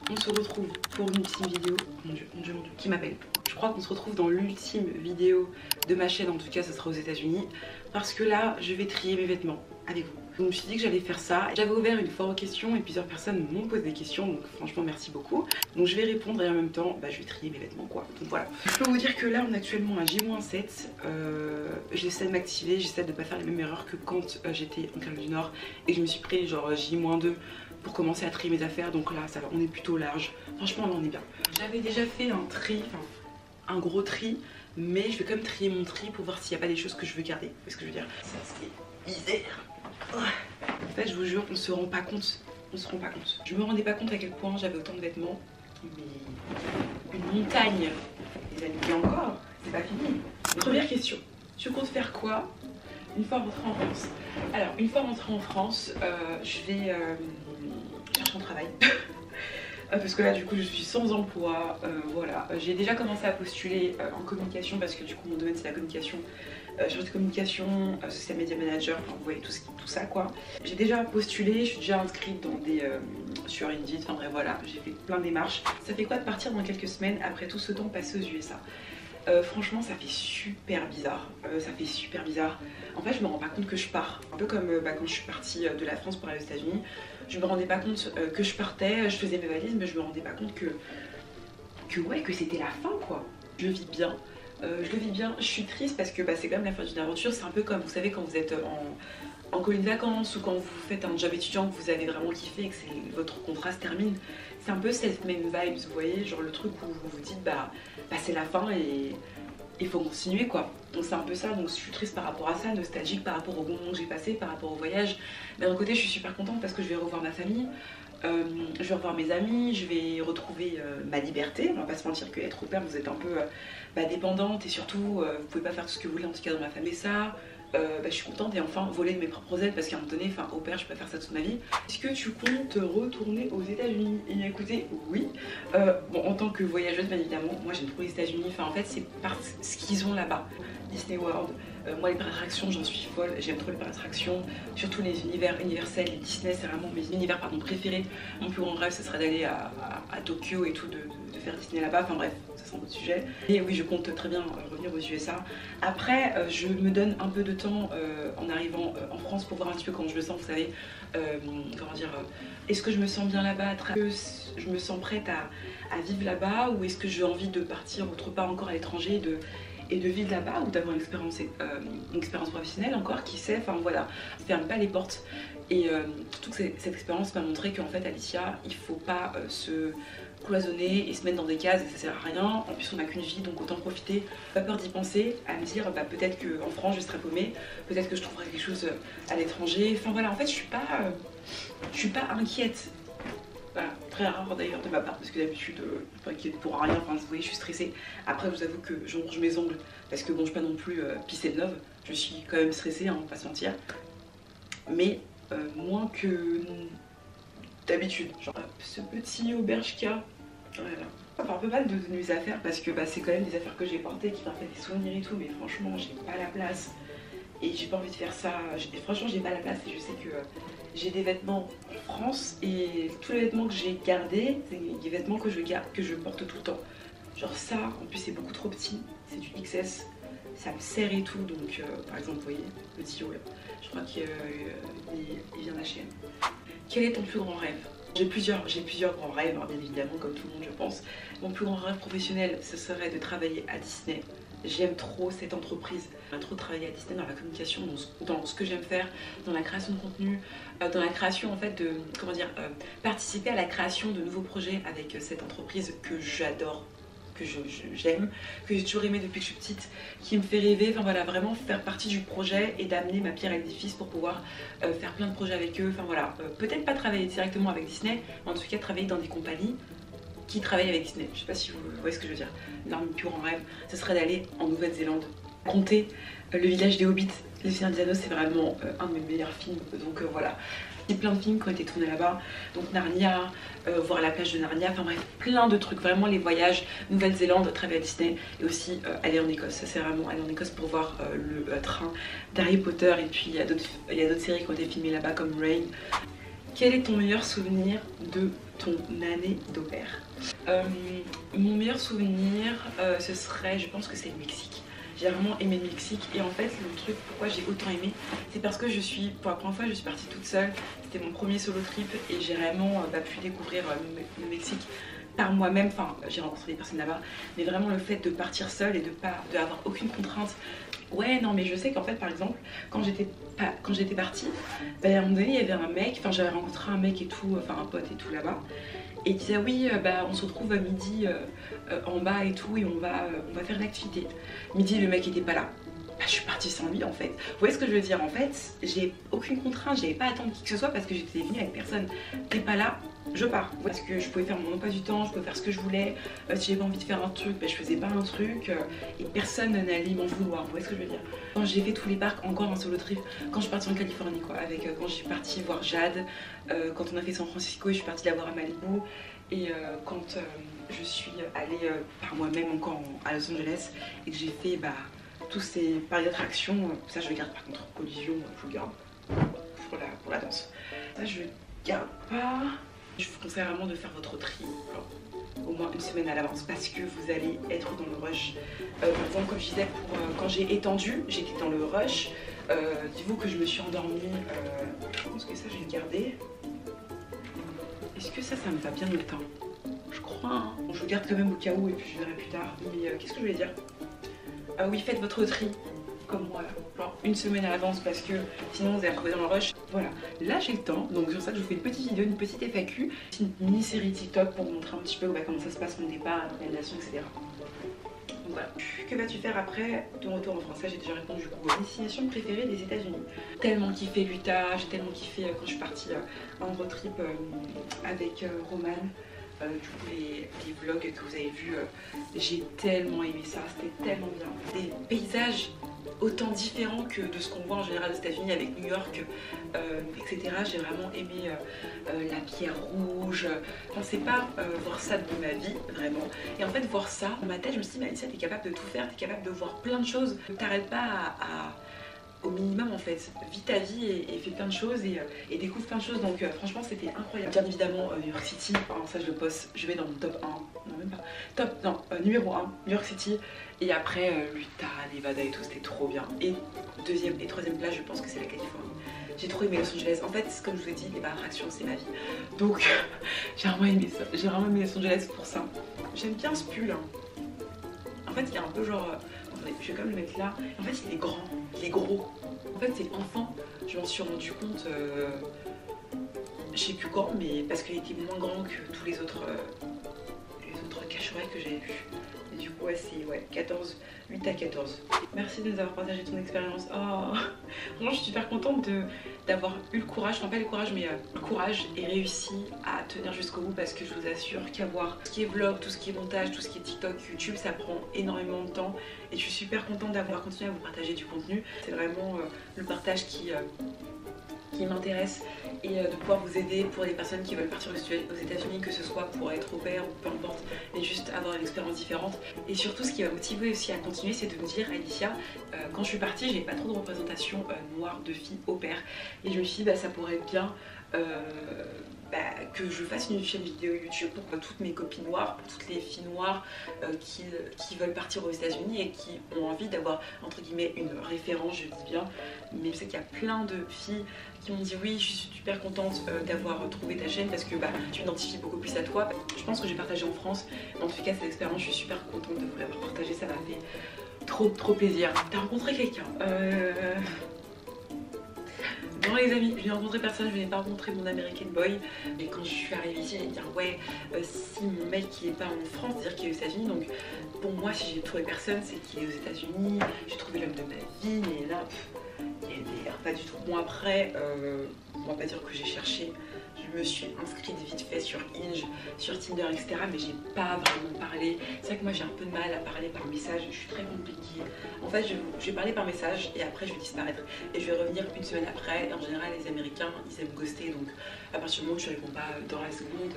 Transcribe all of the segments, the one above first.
On se retrouve pour une ultime vidéo. Mon dieu, qui m'appelle. Je crois qu'on se retrouve dans l'ultime vidéo de ma chaîne, en tout cas ça sera aux États-Unis, parce que là je vais trier mes vêtements avec vous. Donc, je me suis dit que j'allais faire ça. J'avais ouvert une foire aux questions et plusieurs personnes m'ont posé des questions, donc franchement merci beaucoup. Donc je vais répondre et en même temps je vais trier mes vêtements quoi. Donc voilà. Je peux vous dire que là on est actuellement à J-7. J'essaie de m'activer, j'essaie de pas faire les mêmes erreurs que quand j'étais en Caroline du Nord et je me suis pris genre J-2 pour commencer à trier mes affaires. Donc là ça va, on est plutôt large. Franchement là on est bien. J'avais déjà fait un tri, un gros tri, mais je vais quand même trier mon tri pour voir s'il n'y a pas des choses que je veux garder. Vous voyez ce que je veux dire? Ça c'est misère. En fait je vous jure, on se rend pas compte. On se rend pas compte. Je me rendais pas compte à quel point j'avais autant de vêtements. Mais une montagne, les amis, et encore, c'est pas fini. Première question, tu comptes faire quoi une fois rentrée en France? Alors, une fois rentrée en France, je vais chercher un travail. Parce que là du coup je suis sans emploi, voilà. J'ai déjà commencé à postuler en communication parce que du coup mon domaine c'est la communication. Chargée de communication, social media manager, enfin vous voyez tout ça quoi. J'ai déjà postulé, je suis déjà inscrite dans des sur Indeed, enfin bref voilà, j'ai fait plein de démarches. Ça fait quoi de partir dans quelques semaines après tout ce temps passé aux USA? Franchement ça fait super bizarre, ça fait super bizarre. En fait je me rends pas compte que je pars, un peu comme quand je suis partie de la France pour aller aux États-Unis. Je me rendais pas compte que je partais, je faisais mes valises, mais je me rendais pas compte que c'était la fin quoi. Je vis bien, je le vis bien, je suis triste parce que c'est quand même la fin d'une aventure. C'est un peu comme vous savez quand vous êtes en colonie de vacances ou quand vous faites un job étudiant que vous avez vraiment kiffé et que votre contrat se termine. C'est un peu cette même vibe, vous voyez, genre le truc où vous vous dites c'est la fin et il faut continuer quoi. Donc c'est un peu ça, donc je suis triste par rapport à ça, nostalgique par rapport au bon moment que j'ai passé, par rapport au voyage. Mais d'un côté je suis super contente parce que je vais revoir ma famille, je vais revoir mes amis, je vais retrouver ma liberté. On va pas se mentir que être au père vous êtes un peu dépendante et surtout vous pouvez pas faire tout ce que vous voulez en tout cas dans ma famille ça. Je suis contente et enfin voler de mes propres ailes parce qu'à un moment donné, au père je peux faire ça toute ma vie. Est-ce que tu comptes retourner aux États-Unis? Et écoutez, oui. Bon, en tant que voyageuse bien évidemment, moi j'aime trop les États-Unis. En fait c'est parce ce qu'ils ont là-bas. Disney World, moi les parcs d'attractions j'en suis folle, j'aime trop les parcs d'attractions, surtout les univers universels, les Disney c'est vraiment mes univers préférés. Mon plus grand rêve ce serait d'aller à Tokyo et tout, de faire Disney là-bas, enfin bref, ça c'est un autre sujet. Et oui je compte très bien revenir aux USA. Après je me donne un peu de temps en arrivant en France pour voir un petit peu comment je me sens, vous savez, comment dire, est-ce que je me sens bien là-bas, est-ce que je me sens prête à vivre là-bas ou est-ce que j'ai envie de partir autre part encore à l'étranger et de vivre là-bas ou d'avoir une expérience professionnelle encore, qui sait, enfin voilà, ferme pas les portes. Et surtout que cette expérience m'a montré qu'en fait Alicia, il faut pas se cloisonner et se mettre dans des cases et ça sert à rien. En plus on n'a qu'une vie donc autant profiter, pas peur d'y penser, à me dire peut-être qu'en France je serai paumée, peut-être que je trouverai quelque chose à l'étranger, enfin voilà, en fait je suis pas inquiète. Voilà, très rare d'ailleurs de ma part parce que d'habitude je suis pas inquiète pour rien, enfin vous voyez je suis stressée. Après je vous avoue que je ronge mes ongles parce que bon je suis pas non plus pissée de love, je suis quand même stressée, on va pas se mentir. Mais moins que d'habitude. Genre ce petit auberge-cas, voilà. Enfin un peu mal de mes affaires parce que c'est quand même des affaires que j'ai portées qui m'ont fait des souvenirs et tout, mais franchement j'ai pas la place. Et j'ai pas envie de faire ça, franchement j'ai pas la place et je sais que j'ai des vêtements en France et tous les vêtements que j'ai gardés, c'est des vêtements que je porte tout le temps. Genre ça, en plus c'est beaucoup trop petit, c'est du XS, ça me serre et tout, donc par exemple vous voyez, le tuyau là, je crois qu'il vient d'H&M. Quel est ton plus grand rêve? J'ai plusieurs grands rêves, bien évidemment, comme tout le monde je pense. Mon plus grand rêve professionnel, ce serait de travailler à Disney. J'aime trop cette entreprise, j'aime trop travailler à Disney dans la communication, dans ce que j'aime faire, dans la création de contenu, dans la création en fait de, comment dire, participer à la création de nouveaux projets avec cette entreprise que j'adore, que j'aime, que j'ai toujours aimé depuis que je suis petite, qui me fait rêver, enfin voilà, vraiment faire partie du projet et d'amener ma pierre à l'édifice pour pouvoir faire plein de projets avec eux, enfin voilà, peut-être pas travailler directement avec Disney, mais en tout cas travailler dans des compagnies qui travaillent avec Disney. Je sais pas si vous voyez ce que je veux dire. Mon plus grand rêve, ce serait d'aller en Nouvelle-Zélande, compter le village des Hobbits. Le Seigneur des Anneaux, c'est vraiment un de mes meilleurs films, donc voilà. Il y a plein de films qui ont été tournés là-bas, donc Narnia, voir la plage de Narnia, enfin bref, plein de trucs, vraiment les voyages, Nouvelle-Zélande, travailler à Disney, et aussi aller en Écosse. Ça c'est vraiment aller en Écosse pour voir le train d'Harry Potter, et puis il y a d'autres séries qui ont été filmées là-bas comme Rain. Quel est ton meilleur souvenir de ton année d'au pair. Mon meilleur souvenir, ce serait, je pense que c'est le Mexique. J'ai vraiment aimé le Mexique et en fait le truc pourquoi j'ai autant aimé, c'est parce que pour la première fois je suis partie toute seule. C'était mon premier solo trip et j'ai vraiment pu découvrir le Mexique par moi-même. Enfin, j'ai rencontré des personnes là-bas, mais vraiment le fait de partir seule et de avoir aucune contrainte. Ouais, non, mais je sais qu'en fait, par exemple, quand j'étais partie, à un moment donné, il y avait un mec, enfin, j'avais rencontré un mec et tout, enfin, un pote et tout là-bas, et il disait oui, on se retrouve à midi en bas et tout, et on va faire une activité. Midi, le mec était pas là. Je suis partie sans lui en fait. Vous voyez ce que je veux dire? En fait, j'ai aucune contrainte, j'avais pas à attendre qui que ce soit parce que j'étais venue avec personne. T'es pas là, je pars. Parce que je pouvais faire mon emploi du temps, je pouvais faire ce que je voulais. Si j'avais envie de faire un truc, je faisais pas un truc et personne n'allait m'en vouloir. Vous voyez ce que je veux dire? Quand j'ai fait tous les parcs, encore un solo trip, quand je suis partie en Californie quoi, quand je suis partie voir Jade, quand on a fait San Francisco et je suis partie la voir à Malibu, et quand je suis allée par moi-même encore à Los Angeles et que j'ai fait tous ces parcs d'attractions, ça je le garde par contre, collision, je le garde pour la danse. Ça je le garde pas. Je vous conseille vraiment de faire votre tri au moins une semaine à l'avance parce que vous allez être dans le rush. Par exemple, comme je disais, quand j'ai étendu, j'étais dans le rush. Dites-vous que je me suis endormie, je pense que ça je vais le garder. Est-ce que ça me va bien le temps? Je crois, hein. Bon, je le garde quand même au cas où et puis je verrai plus tard. Mais qu'est-ce que je voulais dire? Oui, faites votre tri, comme moi, genre une semaine à l'avance parce que sinon vous allez retrouver dans le rush. Voilà, là j'ai le temps, donc sur ça je vous fais une petite vidéo, une petite FAQ, une mini-série TikTok pour vous montrer un petit peu comment ça se passe mon départ, l'organisation, etc. Donc voilà. Que vas-tu faire après ton retour en France? Là j'ai déjà répondu du coup. Destination préférée des États-Unis. Tellement kiffé l'Utah, j'ai tellement kiffé quand je suis partie en road trip avec Romane. Du coup les vlogs que vous avez vus, j'ai tellement aimé ça, c'était tellement bien. Des paysages autant différents que de ce qu'on voit en général aux États-Unis avec New York, etc. J'ai vraiment aimé la pierre rouge. Je pensais pas voir ça de ma vie, vraiment. Et en fait, voir ça, dans ma tête, je me suis dit, mais Alicia, t'es capable de tout faire, t'es capable de voir plein de choses. T'arrêtes pas au minimum en fait, vis ta vie et fais plein de choses et découvre plein de choses, donc franchement c'était incroyable. Bien évidemment New York City, alors ça je le poste, je vais dans mon top 1, non même pas, numéro 1, New York City, et après l'Utah, Nevada et tout, c'était trop bien. Et deuxième et troisième place je pense que c'est la Californie. J'ai trop aimé Los Angeles, en fait comme je vous ai dit, les parcs d'attractions c'est ma vie, donc j'ai vraiment aimé ça, j'ai vraiment aimé Los Angeles pour ça. J'aime bien ce pull, hein. En fait il y a un peu genre... je vais quand même le mettre là. En fait, il est grand, il est gros. En fait, c'est enfant. Je m'en suis rendu compte, je sais plus quand, mais parce qu'il était moins grand que tous les autres cache-oreilles que j'avais vus. Et du coup, ouais, c'est 14, 8 à 14. Merci de nous avoir partagé ton expérience. Oh, vraiment, je suis super contente d'avoir eu le courage, enfin pas le courage, mais le courage et réussi à tenir jusqu'au bout parce que je vous assure qu'avoir tout ce qui est vlog, tout ce qui est montage, tout ce qui est TikTok, YouTube, ça prend énormément de temps et je suis super contente d'avoir continué à vous partager du contenu. C'est vraiment le partage qui m'intéresse et de pouvoir vous aider pour les personnes qui veulent partir aux États-Unis, que ce soit pour être au pair ou peu importe, mais juste avoir une expérience différente. Et surtout, ce qui va motiver aussi à continuer, c'est de me dire, Alicia, quand je suis partie, j'ai pas trop de représentation noire de filles au pair, et je me suis dit, ça pourrait être bien que je fasse une chaîne vidéo YouTube pour toutes mes copines noires, pour toutes les filles noires qui veulent partir aux États-Unis et qui ont envie d'avoir entre guillemets une référence, je dis bien, mais je sais qu'il y a plein de filles qui m'ont dit oui, je suis super contente d'avoir trouvé ta chaîne parce que tu m'identifies beaucoup plus à toi. Je pense que j'ai partagé en France, mais en tout cas cette expérience, je suis super contente de vous l'avoir partagée, ça m'a fait trop plaisir. T'as rencontré quelqu'un Non les amis, je n'ai rencontré personne, je n'ai pas rencontré mon American Boy. Et quand je suis arrivée ici, j'ai dit ouais, si mon mec il est pas en France, c'est-à-dire qu'il est aux États-Unis, donc pour moi si j'ai trouvé personne, c'est qu'il est aux États-Unis, j'ai trouvé l'homme de ma vie, mais là, il a l'air pas du tout. Bon après, on va pas dire que j'ai cherché. Je me suis inscrite vite fait sur Hinge, sur Tinder, etc. Mais j'ai pas vraiment parlé. C'est vrai que moi j'ai un peu de mal à parler par message, je suis très compliquée. En fait, je vais parler par message et après je vais disparaître. Et je vais revenir une semaine après. Et en général, les Américains, ils aiment ghoster. Donc à partir du moment où tu réponds pas dans la seconde,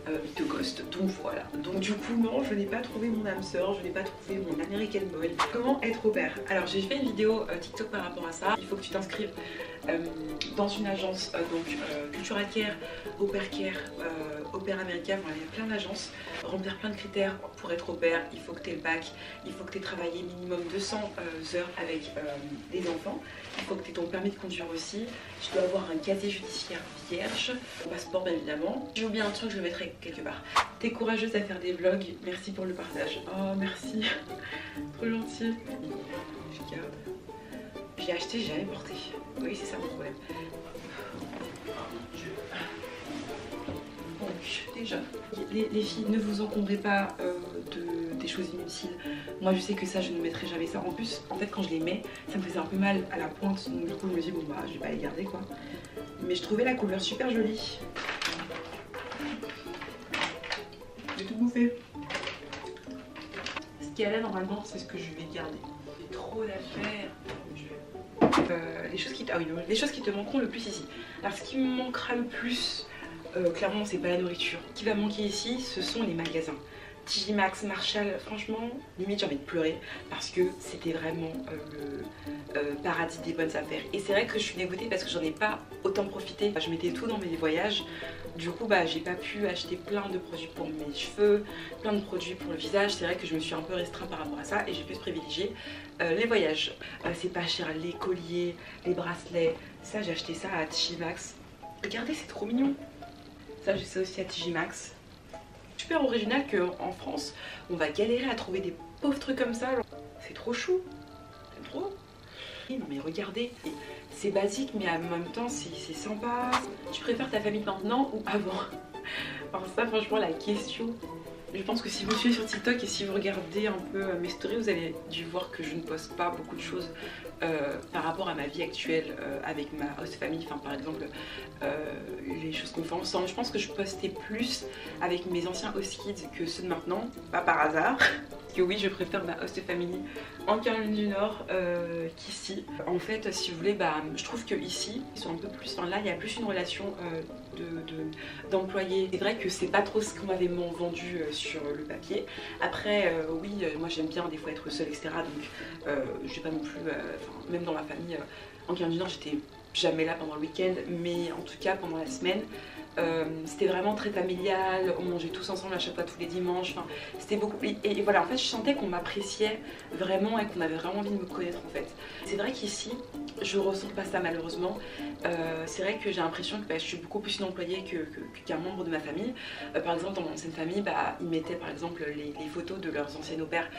ils te ghostent. Donc voilà. Donc du coup, non, je n'ai pas trouvé mon âme sœur, je n'ai pas trouvé mon American Boy. Comment être au pair? Alors j'ai fait une vidéo TikTok par rapport à ça. Il faut que tu t'inscrives dans une agence, donc Cultural Care, Au Pair Care au pair américain, enfin, il y a plein d'agences, remplir plein de critères pour être au pair. Il faut que tu aies le bac, il faut que tu aies travaillé minimum 200 heures avec des enfants, il faut que tu aies ton permis de conduire aussi, tu dois avoir un casier judiciaire vierge, ton passeport bien évidemment. J'ai oublié un truc, je le mettrai quelque part. T'es courageuse à faire des vlogs, merci pour le partage. Oh merci, trop gentil. Je garde. Je l'ai acheté, j'ai jamais porté. Oui, c'est ça mon problème. Donc déjà, les filles, ne vous encombrez pas des choses inutiles. Moi je sais que ça, je ne mettrai jamais ça. En plus, en fait, quand je les mets, ça me faisait un peu mal à la pointe. Donc du coup, je me dis, bon bah, je vais pas les garder quoi. Mais je trouvais la couleur super jolie. J'ai tout bouffé. Ce qui est là normalement, c'est ce que je vais garder. J'ai trop d'affaires. Les choses qui te manqueront le plus ici. Alors ce qui me manquera le plus, clairement c'est pas la nourriture. Ce qui va manquer ici, ce sont les magasins. TJ Maxx, Marshall, franchement, limite j'ai envie de pleurer parce que c'était vraiment le paradis des bonnes affaires. Et c'est vrai que je suis dégoûtée parce que j'en ai pas autant profité. Je mettais tout dans mes voyages. Du coup, bah, j'ai pas pu acheter plein de produits pour mes cheveux, plein de produits pour le visage. C'est vrai que je me suis un peu restreint par rapport à ça et j'ai pu privilégier les voyages. C'est pas cher, les colliers, les bracelets. Ça, j'ai acheté ça à TJ Maxx. Regardez, c'est trop mignon. Ça, j'ai ça aussi à TJ Maxx. Super original qu'en France, on va galérer à trouver des pauvres trucs comme ça. C'est trop chou. T'aimes trop? Non mais regardez, c'est basique mais en même temps c'est sympa. Tu préfères ta famille maintenant ou avant? Alors ça franchement la question. Je pense que si vous suivez sur TikTok et si vous regardez un peu mes stories, vous avez dû voir que je ne poste pas beaucoup de choses par rapport à ma vie actuelle avec ma host famille. Enfin par exemple les choses qu'on fait ensemble. Je pense que je postais plus avec mes anciens host kids que ceux de maintenant, pas par hasard. Parce que oui, je préfère ma host family en Caroline du Nord qu'ici. En fait, si vous voulez, bah, je trouve que ici ils sont un peu plus. Enfin là, il y a plus une relation d'employés. C'est vrai que c'est pas trop ce qu'on m'avait vendu sur le papier. Après, oui, moi j'aime bien des fois être seule, etc. Donc je vais pas non plus. Même dans ma famille en Caroline du Nord, j'étais jamais là pendant le week-end, mais en tout cas pendant la semaine. C'était vraiment très familial, on mangeait tous ensemble à chaque fois tous les dimanches, enfin, c'était beaucoup et voilà, en fait je sentais qu'on m'appréciait vraiment et qu'on avait vraiment envie de me connaître en fait. C'est vrai qu'ici je ressens pas ça malheureusement. C'est vrai que j'ai l'impression que bah, je suis beaucoup plus une employée qu'un membre de ma famille. Par exemple dans mon ancienne famille, bah, ils mettaient par exemple les photos de leurs anciens au-pairs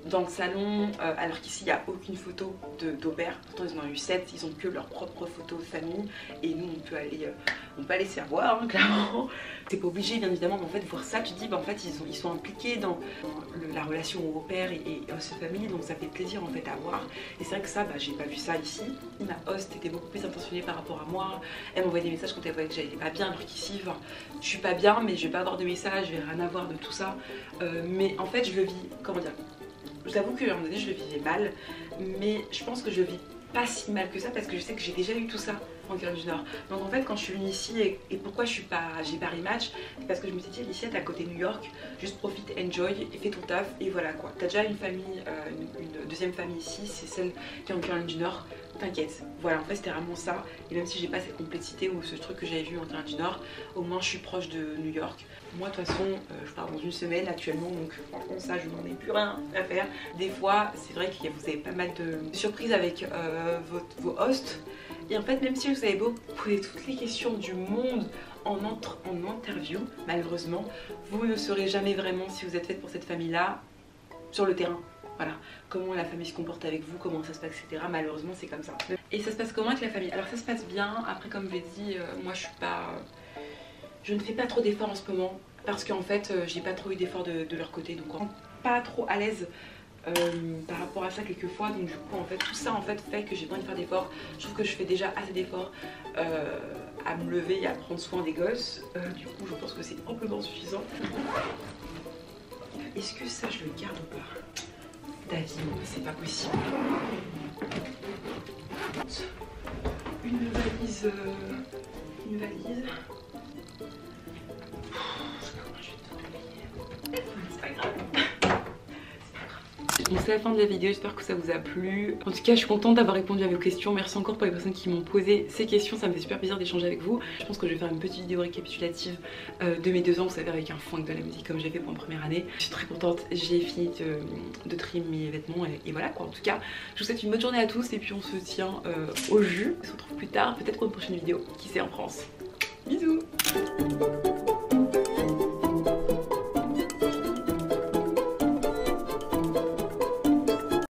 dans le salon, alors qu'ici il n'y a aucune photo d'au-pair. Pourtant ils en ont eu 7, ils ont que leurs propres photos de famille et nous on peut aller s'y avoir hein, clairement. T'es pas obligé bien évidemment, mais en fait voir ça tu te dis bah en fait ils sont impliqués dans la relation au-pair et host famille, donc ça fait plaisir en fait à voir. Et c'est vrai que ça bah j'ai pas vu ça ici. Ma host était beaucoup plus intentionnée par rapport à moi, elle m'envoyait des messages quand elle voyait que j'allais pas bien, alors qu'ici enfin, je suis pas bien mais je vais pas avoir de messages, je vais rien avoir de tout ça. Mais en fait je le vis, comment dire, je vous avoue qu'à un moment donné je le vivais mal, mais je pense que je le vis pas si mal que ça parce que je sais que j'ai déjà eu tout ça en Caroline du Nord. Donc en fait quand je suis venue ici et pourquoi j'ai pas rematch, c'est parce que je me suis dit ici t'es à côté de New York, juste profite, enjoy et fais ton taf et voilà quoi. T'as déjà une famille, une deuxième famille ici, c'est celle qui est en Caroline du Nord, t'inquiète. Voilà en fait c'était vraiment ça et même si j'ai pas cette complexité ou ce truc que j'avais vu en Caroline du Nord, au moins je suis proche de New York. Moi de toute façon je pars dans une semaine actuellement donc franchement ça je n'en ai plus rien à faire. Des fois c'est vrai que vous avez pas mal de surprises avec vos hosts et en fait même si vous avez beau poser toutes les questions du monde en interview, malheureusement vous ne saurez jamais vraiment si vous êtes faite pour cette famille là sur le terrain. Voilà, comment la famille se comporte avec vous, comment ça se passe, etc. Malheureusement c'est comme ça. Et ça se passe comment avec la famille? Alors ça se passe bien, après comme je l'ai dit, moi je ne fais pas trop d'efforts en ce moment parce qu'en fait j'ai pas trop eu d'efforts de leur côté, donc on n'est pas trop à l'aise par rapport à ça quelquefois, donc du coup en fait tout ça en fait fait que j'ai besoin de faire d'efforts. Je trouve que je fais déjà assez d'efforts à me lever et à prendre soin des gosses, du coup je pense que c'est amplement suffisant. Est-ce que ça je le garde ou pas? David, c'est pas possible. Une valise. C'est pas grave. C'est pas grave. Bon, c'est la fin de la vidéo, j'espère que ça vous a plu. En tout cas, je suis contente d'avoir répondu à vos questions. Merci encore pour les personnes qui m'ont posé ces questions, ça me fait super plaisir d'échanger avec vous. Je pense que je vais faire une petite vidéo récapitulative de mes 2 ans, vous savez, avec un fond avec de la musique comme j'ai fait pour ma première année. Je suis très contente, j'ai fini de trier mes vêtements et voilà quoi. En tout cas, je vous souhaite une bonne journée à tous et puis on se tient au jus. On se retrouve plus tard, peut-être pour une prochaine vidéo, qui sait, en France. Bisous.